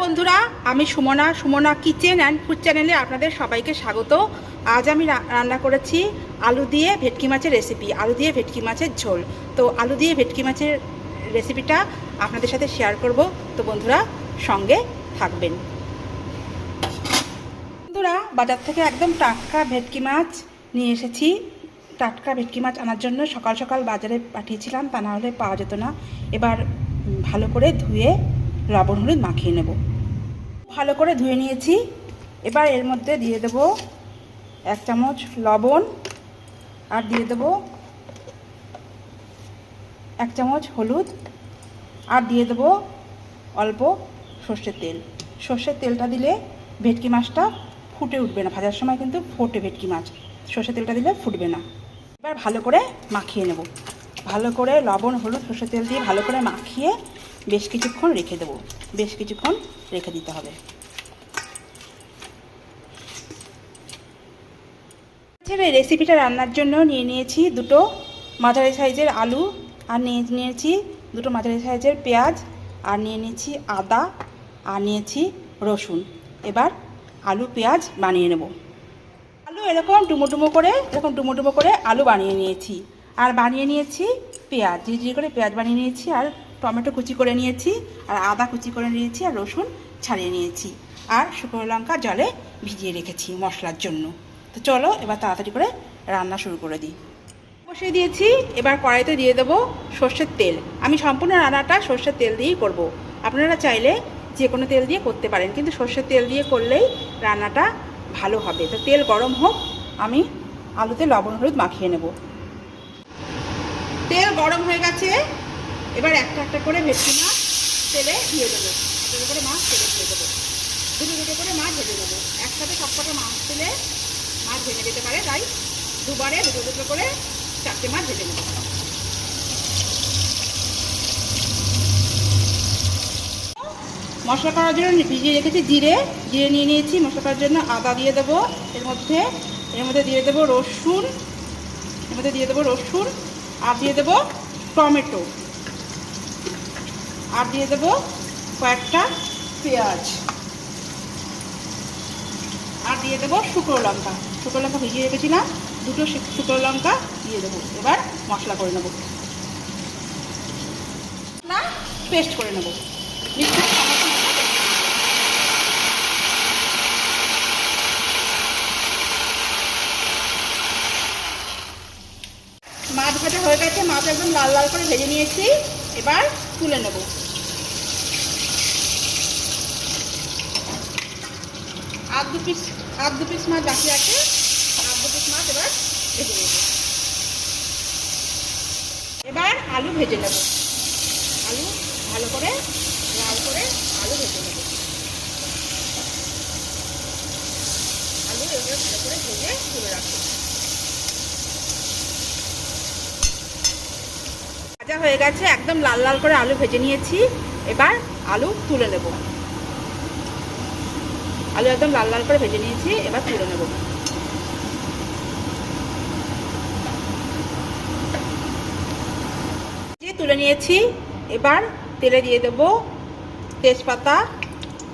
বন্ধুরা, আমি Sumana kitchen and food চ্যানেলে আপনাদের সবাইকে স্বাগত। আজ আমি রান্না করেছি আলু দিয়ে ভেটকি মাছের রেসিপি, আলু দিয়ে ভেটকি মাছের ঝোল। তো আলু দিয়ে ভেটকি মাছের রেসিপিটা আপনাদের সাথে শেয়ার করব। তো বন্ধুরা সঙ্গে থাকবেন। বন্ধুরা, বাজার থেকে একদম টাটকা ভেটকি মাছ নিয়ে এসেছি। টাটকা ভেটকি মাছ আনার জন্য সকাল সকাল বাজারে পাঠিয়েছিলাম, তা না হলে পাওয়া যেত না। এবার ভালো করে ধুয়ে লবণ হলুদ মাখিয়ে নেব। ভালো করে ধুয়ে নিয়েছি। এবার এর মধ্যে দিয়ে দেব 1 চামচ লবণ, আর দিয়ে দেব 1 চামচ হলুদ, আর দিয়ে দেব অল্প সর্ষের তেল। সর্ষের তেলটা দিলে ভেটকি মাছটা ফুটে উঠবে না, ভাজার সময় কিন্তু ফোটে ভেটকি মাছ, সর্ষের তেলটা দিলে ফুটবে না। এবার ভালো করে মাখিয়ে নেব। ভালো করে লবণ হলুদ সর্ষের তেল দিয়ে ভালো করে মাখিয়ে বেশ কিছুক্ষণ রেখে দেবো। বেশ কিছুক্ষণ রেখে দিতে হবে। এই রেসিপিটা রান্নার জন্য নিয়ে নিয়েছি 2 মাঝারি সাইজের আলু, আর নিয়েছি 2 মাঝারি সাইজের পেঁয়াজ, আর নিয়ে নিয়েছি আদা, আর নিয়েছি রসুন। এবার আলু পেঁয়াজ বানিয়ে নেব। আলু এরকম ডুমো ডুমো করে আলু বানিয়ে নিয়েছি, আর বানিয়ে নিয়েছি পেঁয়াজ, ঝিরিঝিরি করে পেঁয়াজ বানিয়ে নিয়েছি, আর টমেটো কুচি করে নিয়েছি, আর আদা কুচি করে নিয়েছি, আর রসুন ছাড়িয়ে নিয়েছি, আর শুকনো লঙ্কা জলে ভিজিয়ে রেখেছি মশলার জন্য। তো চলো এবার তাড়াতাড়ি করে রান্না শুরু করে দিই। বসিয়ে দিয়েছি। এবার কড়াইতে দিয়ে দেবো সর্ষের তেল। আমি সম্পূর্ণ রান্নাটা সর্ষের তেল দিয়েই করব। আপনারা চাইলে যে কোনো তেল দিয়ে করতে পারেন, কিন্তু সর্ষের তেল দিয়ে করলেই রান্নাটা ভালো হবে। তো তেল গরম হোক, আমি আলুতে লবণ হলুদ মাখিয়ে নেব। তেল গরম হয়ে গেছে। এবার একটা একটা করে ভেটকি মাছ তেলে দিয়ে দেবো। একটা করে মাছ তেলে দিয়ে দেবো। দুটো করে মাছ ভেজে দেবো। একসাথে সবকটা মাছ তেলে মাছ ভেজে যেতে পারে, তাই দুবারে দুটো করে 4টে মাছ ভেজে নেব। মশলা করার জন্য ভিজিয়ে রেখেছি জিরে নিয়ে নিয়েছি। মশলা করার জন্য আদা দিয়ে দেবো। এর মধ্যে দিয়ে দেবো রসুন, আর দিয়ে দেবো টমেটো, আর দিয়ে দেবো কয়েকটা পেঁয়াজ, আর দিয়ে দেবো শুকনো লঙ্কা ভিজিয়ে রেখেছিলাম, 2 শুকনো লঙ্কা দিয়ে দেবো। এবার মশলা করে নেব, পেস্ট করে নেব। মাছ ভাজা হয়ে গেছে, মাছ একদম লাল লাল করে ভেজে নিয়েছি। এবার তুলে নেব। আর দু পিস মাছ বাকি আছে, আর 2 পিস মাছ এবার ভেজে নেব। এবার আলু ভেজে নেব। আলু ভালো করে লাল করে আলু ভেজে নেব। আলু এবার ভালো করে ভেজে তুলে রাখবো। ভাজা হয়ে গেছে, একদম লাল লাল করে আলু ভেজে নিয়েছি। এবার আলু তুলে নেব। আলু একদম লাল লাল করে ভেজে নিয়েছি, এবার তুলে নেব। তুলে নিয়েছি। এবার তেলে দিয়ে দেব তেজপাতা,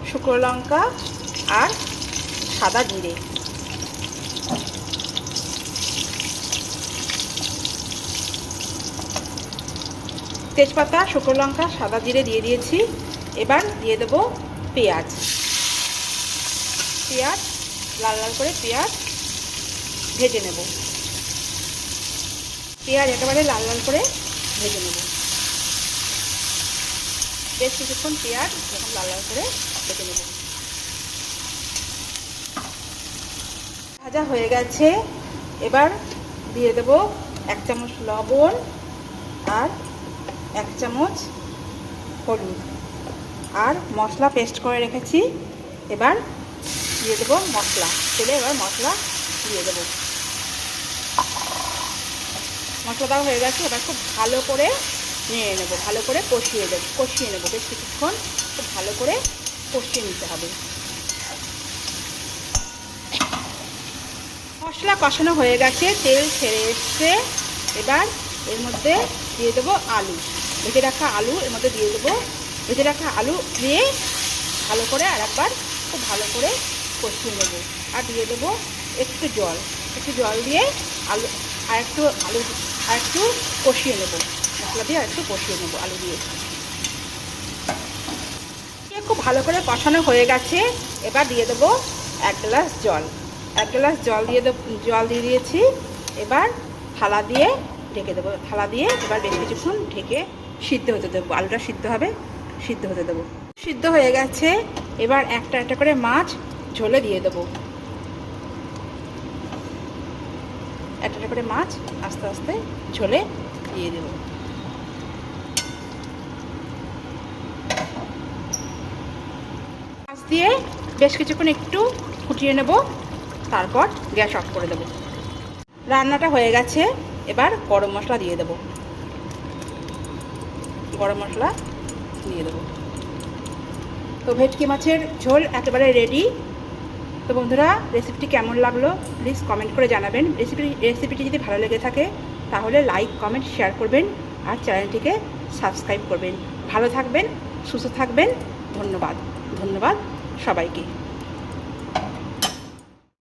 শুকনো লঙ্কা, আর সাদা জিরে। তেজপাতা, শুকনো লঙ্কা, সাদা জিরে দিয়ে দিয়েছি। এবার দিয়ে দেব পেঁয়াজ লাল লাল করে পেঁয়াজ ভেজে নেব। পেঁয়াজ একেবারে লাল লাল করে ভেজে নেব। বেশ কিছুক্ষণ পেঁয়াজ এরকম লাল লাল করে ভেজে নেব। ভাজা হয়ে গেছে। এবার দিয়ে দেব 1 চামচ লবণ, আর 1 চামচ হলুদ, আর মশলা পেস্ট করে রেখেছি। এবার দিয়ে দেবো মশলা তেলে। এবার মশলা দিয়ে দেবো। মশলা দেওয়া হয়ে গেছে। এবার খুব ভালো করে নিয়ে নেব, ভালো করে কষিয়ে নেব। বেশ কিছুক্ষণ খুব ভালো করে কষিয়ে নিতে হবে। মশলা কষানো হয়ে গেছে, তেল ছেড়ে এসছে। এবার এর মধ্যে দিয়ে দেবো আলু, ভেজে রাখা আলু এর মধ্যে দিয়ে দেবো। ভেজে রাখা আলু দিয়ে ভালো করে আর একবার খুব ভালো করে কষিয়ে নেবো। আর দিয়ে দেবো একটু জল দিয়ে আলু আর একটু কষিয়ে নেবো, মশলা দিয়ে আর একটু কষিয়ে নেবো আলু দিয়ে। খুব ভালো করে কষানো হয়ে গেছে। এবার দিয়ে দেবো 1 গ্লাস জল। 1 গ্লাস জল দিয়ে দিয়েছি। এবার থালা দিয়ে ঢেকে দেবো। থালা দিয়ে এবার বেশ কিছুক্ষণ ঢেকে সিদ্ধ হতে দেবো। আলুটা সিদ্ধ হতে দেবো। সিদ্ধ হয়ে গেছে। এবার একটা করে মাছ ঝোলে দিয়ে দেবো। একটা করে মাছ আস্তে আস্তে ঝোলে দিয়ে দেবো। মাছ দিয়ে বেশ কিছুক্ষণ একটু ফুটিয়ে নেব, তারপর গ্যাস অফ করে দেবো। রান্নাটা হয়ে গেছে। এবার গরম মশলা দিয়ে দেবো। তো ভেটকি মাছের ঝোল একেবারে রেডি। তো বন্ধুরা, রেসিপিটি কেমন লাগলো প্লিজ কমেন্ট করে জানাবেন। রেসিপিটি যদি ভালো লেগে থাকে তাহলে লাইক, কমেন্ট, শেয়ার করবেন আর চ্যানেলটিকে সাবস্ক্রাইব করবেন। ভালো থাকবেন, সুস্থ থাকবেন। ধন্যবাদ সবাইকে।